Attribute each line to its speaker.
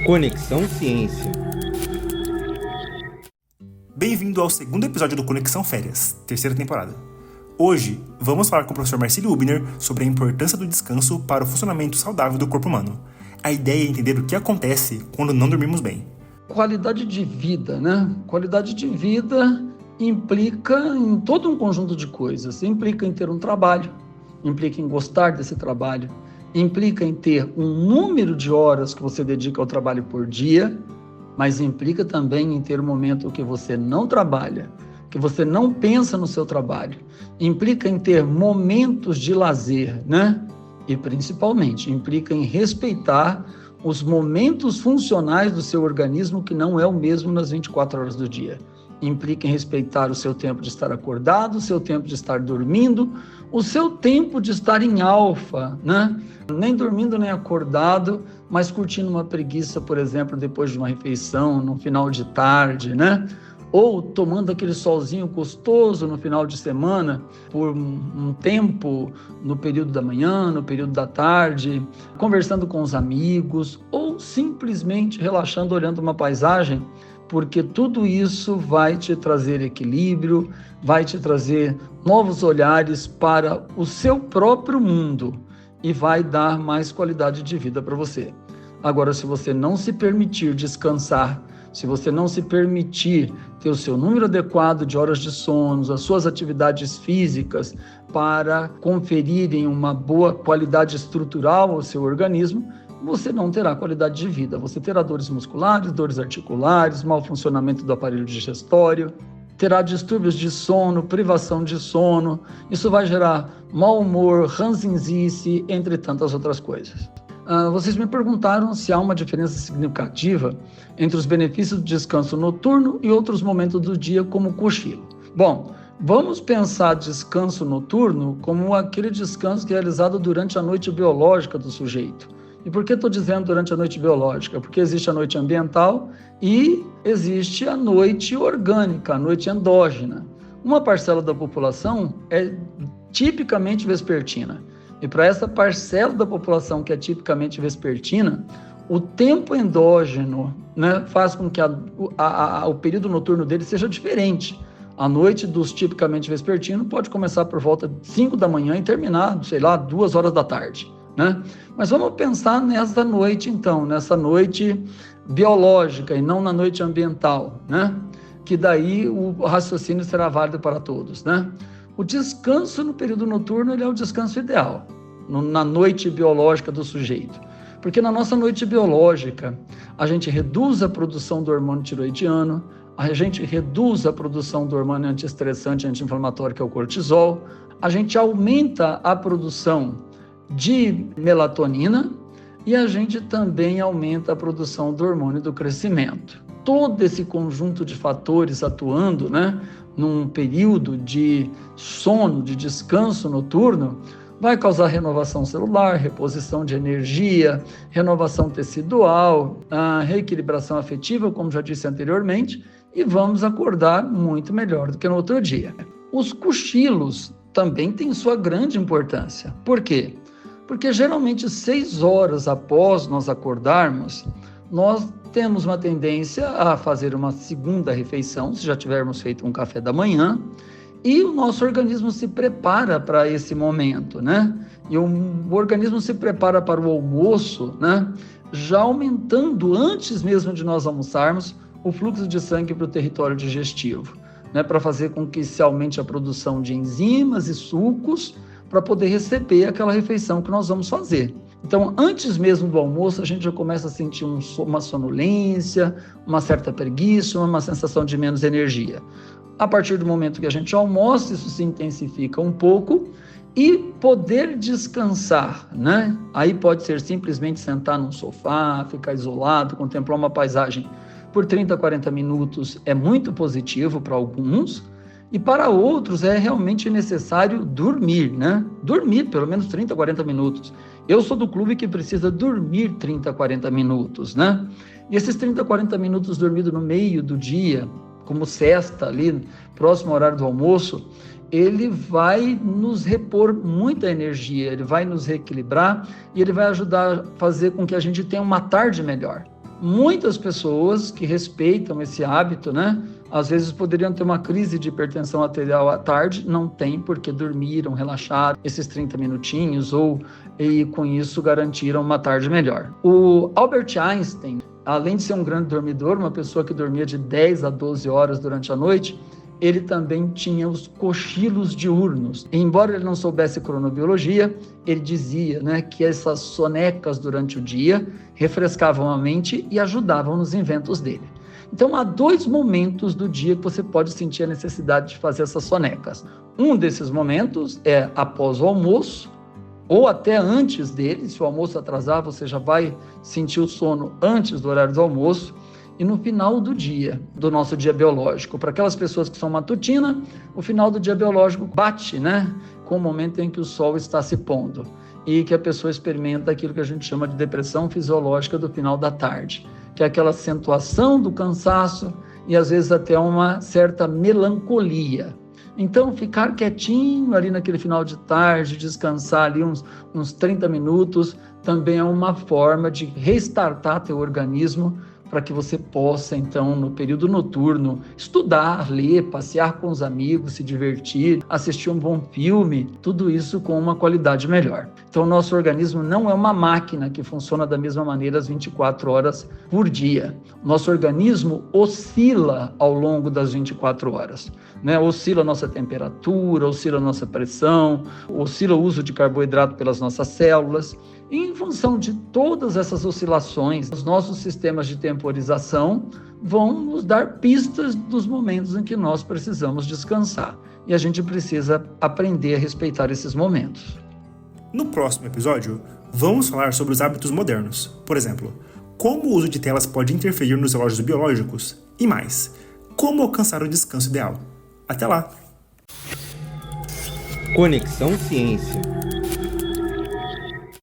Speaker 1: Conexão Ciência.
Speaker 2: Bem-vindo ao segundo episódio do Conexão Férias, terceira temporada. Hoje, vamos falar com o professor Marcílio Hübner sobre a importância do descanso para o funcionamento saudável do corpo humano. A ideia é entender o que acontece quando não dormimos bem.
Speaker 3: Qualidade de vida, né? Qualidade de vida implica em todo um conjunto de coisas. Implica em ter um trabalho, implica em gostar desse trabalho, implica em ter um número de horas que você dedica ao trabalho por dia, mas implica também em ter um momento que você não trabalha, que você não pensa no seu trabalho. Implica em ter momentos de lazer, né? E principalmente implica em respeitar os momentos funcionais do seu organismo, que não é o mesmo nas 24 horas do dia. Implica em respeitar o seu tempo de estar acordado, o seu tempo de estar dormindo, o seu tempo de estar em alfa, né? Nem dormindo nem acordado, mas curtindo uma preguiça, por exemplo, depois de uma refeição, no final de tarde, né? Ou tomando aquele solzinho gostoso no final de semana, por um tempo no período da manhã, no período da tarde, conversando com os amigos, ou simplesmente relaxando, olhando uma paisagem, porque tudo isso vai te trazer equilíbrio, vai te trazer novos olhares para o seu próprio mundo e vai dar mais qualidade de vida para você. Agora, se você não se permitir descansar, se você não se permitir ter o seu número adequado de horas de sono, as suas atividades físicas para conferirem uma boa qualidade estrutural ao seu organismo, você não terá qualidade de vida. Você terá dores musculares, dores articulares, mau funcionamento do aparelho digestório, terá distúrbios de sono, privação de sono. Isso vai gerar mau humor, ranzinzice, entre tantas outras coisas. Vocês me perguntaram se há uma diferença significativa entre os benefícios do descanso noturno e outros momentos do dia, como o cochilo. Bom, vamos pensar descanso noturno como aquele descanso que é realizado durante a noite biológica do sujeito. E por que estou dizendo durante a noite biológica? Porque existe a noite ambiental e existe a noite orgânica, a noite endógena. Uma parcela da população é tipicamente vespertina. E para essa parcela da população que é tipicamente vespertina, o tempo endógeno, né, faz com que o período noturno dele seja diferente. A noite dos tipicamente vespertinos pode começar por volta de 5 da manhã e terminar, 2 horas da tarde. Né? Mas vamos pensar nessa noite, então, nessa noite biológica e não na noite ambiental, né? Que daí o raciocínio será válido para todos, né? O descanso no período noturno ele é o descanso ideal, na noite biológica do sujeito. Porque na nossa noite biológica, a gente reduz a produção do hormônio tiroidiano, a gente reduz a produção do hormônio antiestressante, anti-inflamatório, que é o cortisol, a gente aumenta a produção de melatonina e a gente também aumenta a produção do hormônio do crescimento. Todo esse conjunto de fatores atuando, né, num período de sono, de descanso noturno, vai causar renovação celular, reposição de energia, renovação tecidual, a reequilibração afetiva, como já disse anteriormente, e vamos acordar muito melhor do que no outro dia. Os cochilos também têm sua grande importância. Por quê? Porque geralmente 6 horas após nós acordarmos, nós temos uma tendência a fazer uma segunda refeição, se já tivermos feito um café da manhã, e o nosso organismo se prepara para esse momento, né? E o organismo se prepara para o almoço, né? Já aumentando, antes mesmo de nós almoçarmos, o fluxo de sangue para o território digestivo, né? Para fazer com que se aumente a produção de enzimas e sucos, para poder receber aquela refeição que nós vamos fazer. Então, antes mesmo do almoço, a gente já começa a sentir uma sonolência, uma certa preguiça, uma sensação de menos energia. A partir do momento que a gente almoça, isso se intensifica um pouco e poder descansar, né? Aí pode ser simplesmente sentar num sofá, ficar isolado, contemplar uma paisagem por 30, 40 minutos é muito positivo para alguns, e para outros é realmente necessário dormir, né? Dormir pelo menos 30, 40 minutos. Eu sou do clube que precisa dormir 30, 40 minutos, né? E esses 30, 40 minutos dormido no meio do dia, como sesta ali, próximo ao horário do almoço, ele vai nos repor muita energia, ele vai nos reequilibrar e ele vai ajudar a fazer com que a gente tenha uma tarde melhor. Muitas pessoas que respeitam esse hábito, né? Às vezes poderiam ter uma crise de hipertensão arterial à tarde, não tem, porque dormiram, relaxaram esses 30 minutinhos e com isso garantiram uma tarde melhor. O Albert Einstein, além de ser um grande dormidor, uma pessoa que dormia de 10 a 12 horas durante a noite, ele também tinha os cochilos diurnos. E, embora ele não soubesse cronobiologia, ele dizia, né, que essas sonecas durante o dia refrescavam a mente e ajudavam nos inventos dele. Então, há 2 momentos do dia que você pode sentir a necessidade de fazer essas sonecas. Um desses momentos é após o almoço, ou até antes dele. Se o almoço atrasar, você já vai sentir o sono antes do horário do almoço. E no final do dia, do nosso dia biológico. Para aquelas pessoas que são matutina, o final do dia biológico bate, né, com o momento em que o sol está se pondo e que a pessoa experimenta aquilo que a gente chama de depressão fisiológica do final da tarde, que é aquela acentuação do cansaço e às vezes até uma certa melancolia. Então, ficar quietinho ali naquele final de tarde, descansar ali uns 30 minutos, também é uma forma de restartar teu organismo para que você possa, então, no período noturno, estudar, ler, passear com os amigos, se divertir, assistir um bom filme, tudo isso com uma qualidade melhor. Então, o nosso organismo não é uma máquina que funciona da mesma maneira as 24 horas por dia. O nosso organismo oscila ao longo das 24 horas, né? Oscila a nossa temperatura, oscila a nossa pressão, oscila o uso de carboidrato pelas nossas células. E em função de todas essas oscilações, os nossos sistemas de temporização vão nos dar pistas dos momentos em que nós precisamos descansar. E a gente precisa aprender a respeitar esses momentos.
Speaker 2: No próximo episódio, vamos falar sobre os hábitos modernos. Por exemplo, como o uso de telas pode interferir nos relógios biológicos e mais, como alcançar o descanso ideal. Até lá!
Speaker 1: Conexão Ciência.